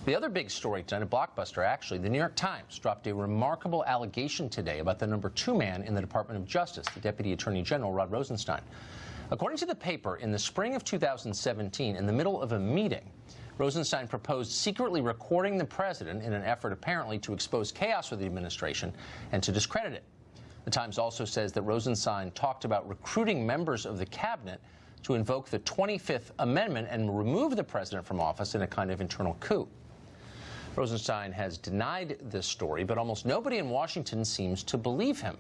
The other big story tonight, a blockbuster actually, the New York Times dropped a remarkable allegation today about the #2 man in the Department of Justice, the Deputy Attorney General Rod Rosenstein. According to the paper, in the spring of 2017, in the middle of a meeting, Rosenstein proposed secretly recording the president in an effort apparently to expose chaos with the administration and to discredit it. The Times also says that Rosenstein talked about recruiting members of the cabinet to invoke the 25th Amendment and remove the president from office in a kind of internal coup. Rosenstein has denied this story, but almost nobody in Washington seems to believe him.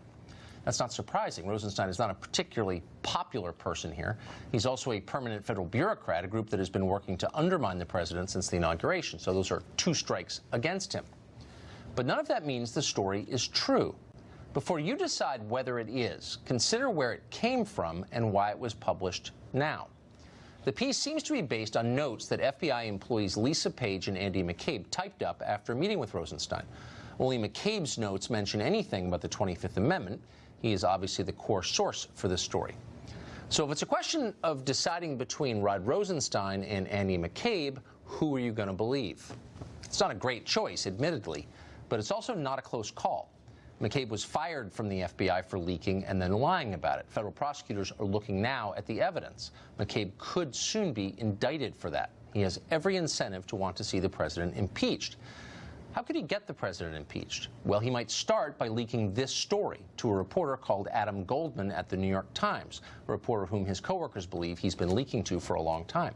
That's not surprising. Rosenstein is not a particularly popular person here. He's also a permanent federal bureaucrat, a group that has been working to undermine the president since the inauguration. So those are two strikes against him. But none of that means the story is true. Before you decide whether it is, consider where it came from and why it was published now. The piece seems to be based on notes that FBI employees Lisa Page and Andy McCabe typed up after meeting with Rosenstein. Only McCabe's notes mention anything about the 25th Amendment. He is obviously the core source for this story. So if it's a question of deciding between Rod Rosenstein and Andy McCabe, who are you going to believe? It's not a great choice, admittedly, but it's also not a close call. McCabe was fired from the FBI for leaking and then lying about it. Federal prosecutors are looking now at the evidence. McCabe could soon be indicted for that. He has every incentive to want to see the president impeached. How could he get the president impeached? Well, he might start by leaking this story to a reporter called Adam Goldman at the New York Times, a reporter whom his coworkers believe he's been leaking to for a long time.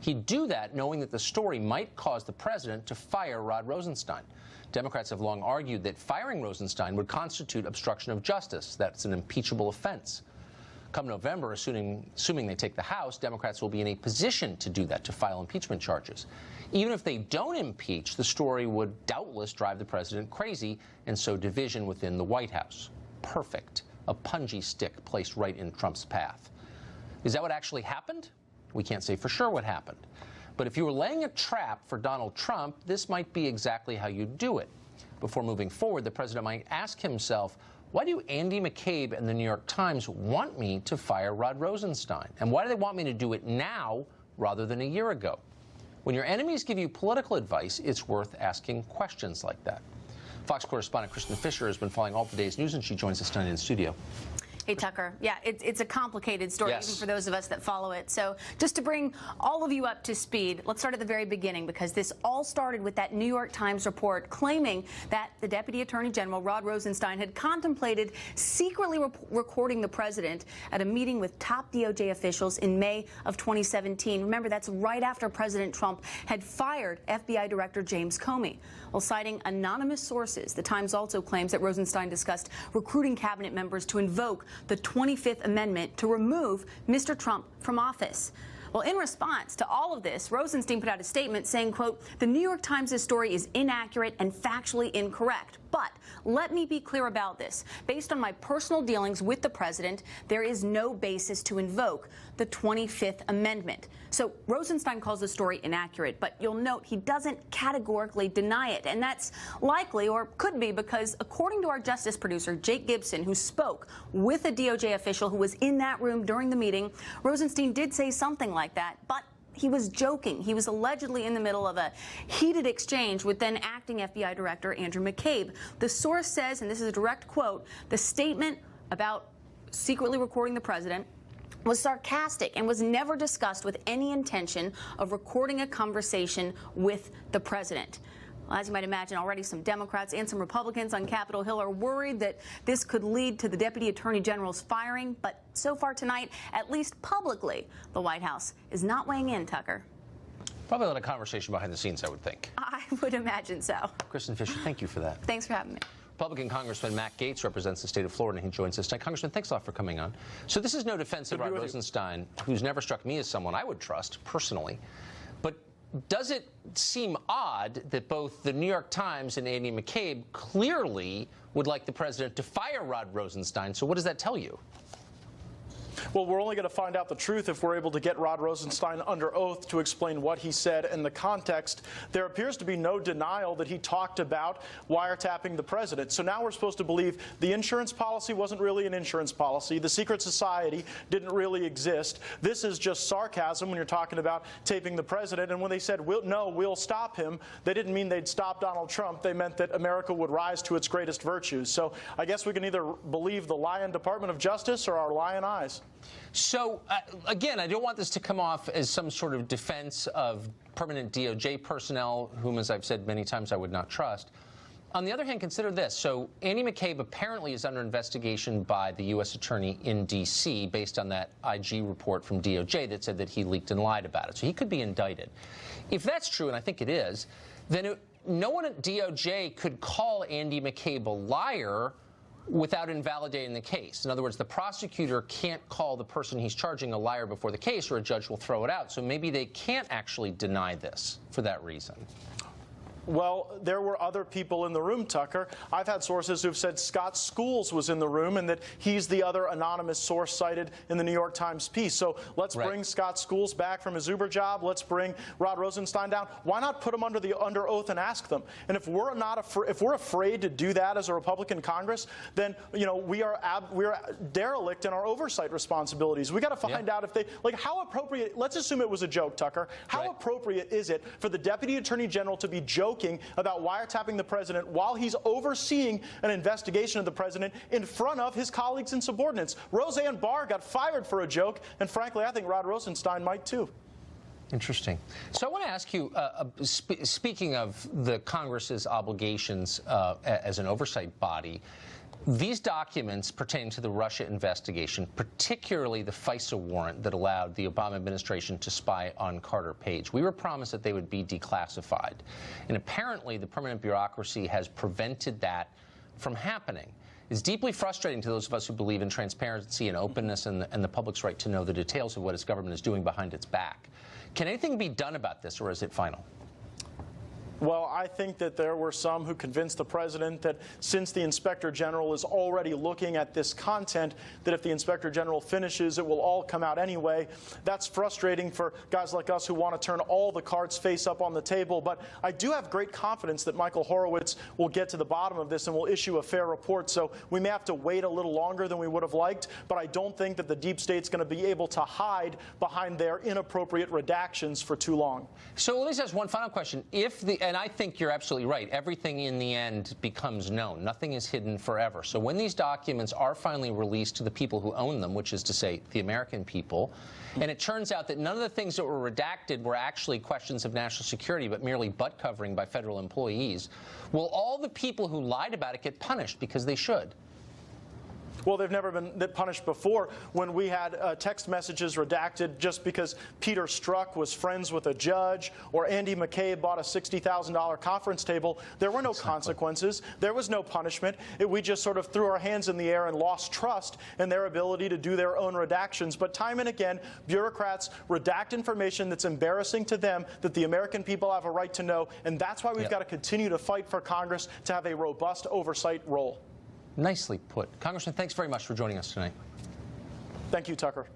He'd do that knowing that the story might cause the president to fire Rod Rosenstein. Democrats have long argued that firing Rosenstein would constitute obstruction of justice. That's an impeachable offense. Come November, assuming they take the House, Democrats will be in a position to do that, to file impeachment charges. Even if they don't impeach, the story would doubtless drive the president crazy and sow division within the White House. Perfect. A punji stick placed right in Trump's path. Is that what actually happened? We can't say for sure what happened. But if you were laying a trap for Donald Trump, this might be exactly how you do it. Before moving forward, the president might ask himself, why do Andy McCabe and the New York Times want me to fire Rod Rosenstein? And why do they want me to do it now rather than a year ago? When your enemies give you political advice, it's worth asking questions like that. Fox correspondent Kristen Fisher has been following all today's news, and she joins us tonight in the studio. Hey, Tucker. Yeah, it's a complicated story, yes, even for those of us that follow it. So just to bring all of you up to speed, let's start at the very beginning, because this all started with that New York Times report claiming that the Deputy Attorney General, Rod Rosenstein, had contemplated secretly recording the president at a meeting with top DOJ officials in May of 2017. Remember, that's right after President Trump had fired FBI Director James Comey. While citing anonymous sources, the Times also claims that Rosenstein discussed recruiting cabinet members to invoke the 25th Amendment to remove Mr. Trump from office. Well, in response to all of this, Rosenstein put out a statement saying, quote, "The New York Times' story is inaccurate and factually incorrect. But let me be clear about this. Based on my personal dealings with the president, there is no basis to invoke the 25th Amendment." So Rosenstein calls the story inaccurate, but you'll note he doesn't categorically deny it. And that's likely, or could be, because according to our justice producer, Jake Gibson, who spoke with a DOJ official who was in that room during the meeting, Rosenstein did say something like that, but he was joking. He was allegedly in the middle of a heated exchange with then acting FBI Director Andrew McCabe. The source says, and this is a direct quote, the statement about secretly recording the president was sarcastic and was never discussed with any intention of recording a conversation with the president. Well, as you might imagine, already some Democrats and some Republicans on Capitol Hill are worried that this could lead to the Deputy Attorney General's firing. But so far tonight, at least publicly, the White House is not weighing in, Tucker. Probably a lot of conversation behind the scenes, I would think. I would imagine so. Kristen Fisher, thank you for that. Thanks for having me. Republican Congressman Matt Gaetz represents the state of Florida, and he joins us tonight. Congressman, thanks a lot for coming on. So this is no defense of Rod Rosenstein, who's never struck me as someone I would trust personally. But does it seem odd that both the New York Times and Andy McCabe clearly would like the president to fire Rod Rosenstein? So what does that tell you? Well, we're only going to find out the truth if we're able to get Rod Rosenstein under oath to explain what he said and the context. There appears to be no denial that he talked about wiretapping the president. So now we're supposed to believe the insurance policy wasn't really an insurance policy. The secret society didn't really exist. This is just sarcasm when you're talking about taping the president. And when they said, we'll stop him, they didn't mean they'd stop Donald Trump. They meant that America would rise to its greatest virtues. So I guess we can either believe the lying Department of Justice or our lying eyes. So, again, I don't want this to come off as some sort of defense of permanent DOJ personnel, whom, as I've said many times, I would not trust. On the other hand, consider this. So Andy McCabe apparently is under investigation by the U.S. Attorney in D.C. based on that IG report from DOJ that said that he leaked and lied about it. So he could be indicted. If that's true, and I think it is, then no one at DOJ could call Andy McCabe a liar without invalidating the case. In other words, the prosecutor can't call the person he's charging a liar before the case, or a judge will throw it out. So maybe they can't actually deny this for that reason. Well, there were other people in the room, Tucker. I've had sources who've said Scott Schools was in the room and that he's the other anonymous source cited in the New York Times piece. So let's bring Scott Schools back from his Uber job. Let's bring Rod Rosenstein down. Why not put him under oath and ask them? And if we're if we're afraid to do that as a Republican Congress, then we are derelict in our oversight responsibilities. We got to find out if they how appropriate. Let's assume it was a joke, Tucker. How appropriate is it for the Deputy Attorney General to be joking about wiretapping the president while he's overseeing an investigation of the president in front of his colleagues and subordinates? Roseanne Barr got fired for a joke, and frankly, I think Rod Rosenstein might too. Interesting. So I want to ask you, speaking of the Congress's obligations as an oversight body, these documents pertaining to the Russia investigation, particularly the FISA warrant that allowed the Obama administration to spy on Carter Page, we were promised that they would be declassified. And apparently the permanent bureaucracy has prevented that from happening. It's deeply frustrating to those of us who believe in transparency and openness and the public's right to know the details of what its government is doing behind its back. Can anything be done about this, or is it final? Well, I think that there were some who convinced the president that since the Inspector General is already looking at this content, that if the Inspector General finishes, it will all come out anyway. That's frustrating for guys like us who want to turn all the cards face up on the table. But I do have great confidence that Michael Horowitz will get to the bottom of this and will issue a fair report. So we may have to wait a little longer than we would have liked, but I don't think that the deep state's going to be able to hide behind their inappropriate redactions for too long. So let me just ask one final question. And I think you're absolutely right. Everything in the end becomes known. Nothing is hidden forever. So when these documents are finally released to the people who own them, which is to say the American people, and it turns out that none of the things that were redacted were actually questions of national security, but merely butt covering by federal employees, will all the people who lied about it get punished because they should? Well, they've never been punished before. When we had text messages redacted just because Peter Strzok was friends with a judge or Andy McCabe bought a $60,000 conference table, there were no consequences. There was no punishment. We just sort of threw our hands in the air and lost trust in their ability to do their own redactions. But time and again, bureaucrats redact information that's embarrassing to them, that the American people have a right to know, and that's why we've got to continue to fight for Congress to have a robust oversight role. Nicely put. Congressman, thanks very much for joining us tonight. Thank you, Tucker.